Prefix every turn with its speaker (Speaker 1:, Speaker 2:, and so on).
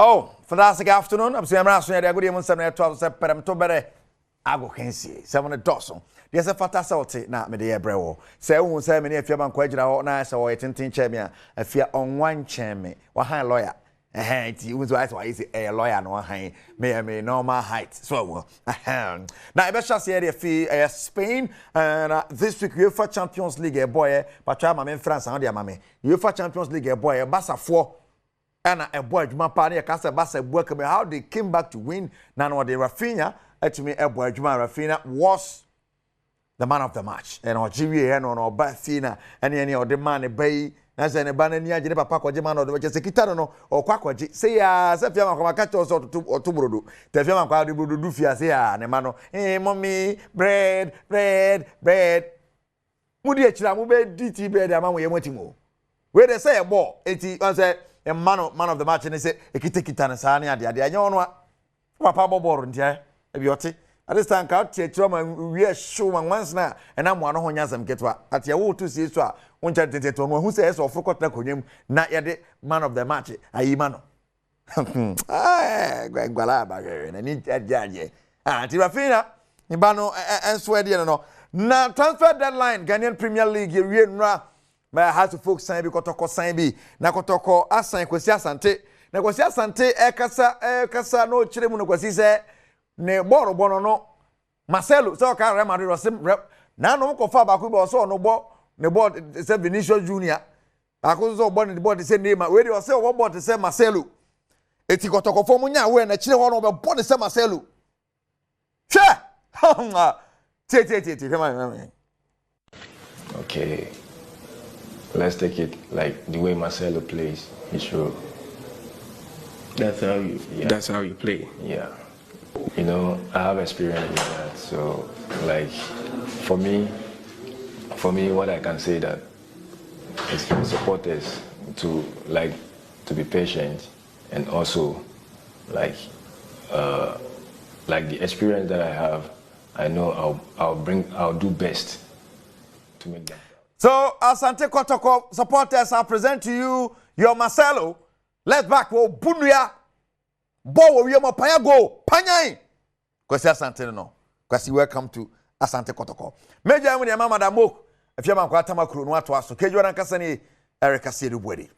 Speaker 1: Oh, fantastic afternoon. I'm saying I'm saying good evening. Seven 12 Premtobre Agokansie. 7 dozen. There's a fantastic na me dey brewo. Say who say me if you ban kwagina ho na say wo tintin champion. If you on one champion, wa han lawyer. Ti who why say a lawyer no han me normal height. So now I be sure say dey fi Spain and this week UEFA Champions League boy, but try my France and dey mama. UEFA Champions League boy, Barca 4 and a boy Juma Pani a Casa Bassa work how they came back to win. Now the Rafinha to me a boy Juma Rafinha was the man of the match. And Algeria and on Bathina and any of the man a bay as an Abanania Jennifer Paco German or the Kitano or Quaquaji. Say as if you are catch us or two brodo. The Fiaman Quadi Budufia say and a mano, mommy, bread. Moody Chilamube DT bread among we waiting more. Where they say a ball, 80 a man of the match and they say Ekita Sani and the idea. Papa Bobo and Tia, a beauty. At this time, count Chrom we are sure once now, and I'm one who has them get what at your to see so. One chat who says or forgot him, not yet the man of the match. Aimano. Ah, Gualaba, and I need that judge. Ah, Tirafina, Ibano and Swedian. Now, transfer deadline, Ghanaian Premier League, you but has to folks sign because Kotoko sign be na Kotoko Asante Kwesi Asante na Kwesi Asante kasa no chire mu no Kwesi se ne boro no Marcelo so ka Real Madrid sim na no ko fa ba ku be so no bo ne bo se Vinicius Junior akụ so bo ne bo se Neymar we dey say wo bo se Marcelo eti Kotoko fo mu nya we na chire ho no be bo se Marcelo hwe te
Speaker 2: okay. Let's take it like the way Marcelo plays. He should.
Speaker 3: That's how you play.
Speaker 2: Yeah. You know, I have experience with that. So, like, for me, what I can say that is for supporters to be patient and also like the experience that I have. I know I'll do best to make that.
Speaker 1: So, Asante Kotoko supporters, I present to you your Marcelo. Let's back wo Bunuya. Bo wo mo panya go. Panyai. Kwesi Asante no. Kwesi welcome to Asante Kotoko. Meja mu de mama da mok. Afia man kwa tamakuru no ato aso. Kejo na nkasa ni Erika Sedu Bwedi.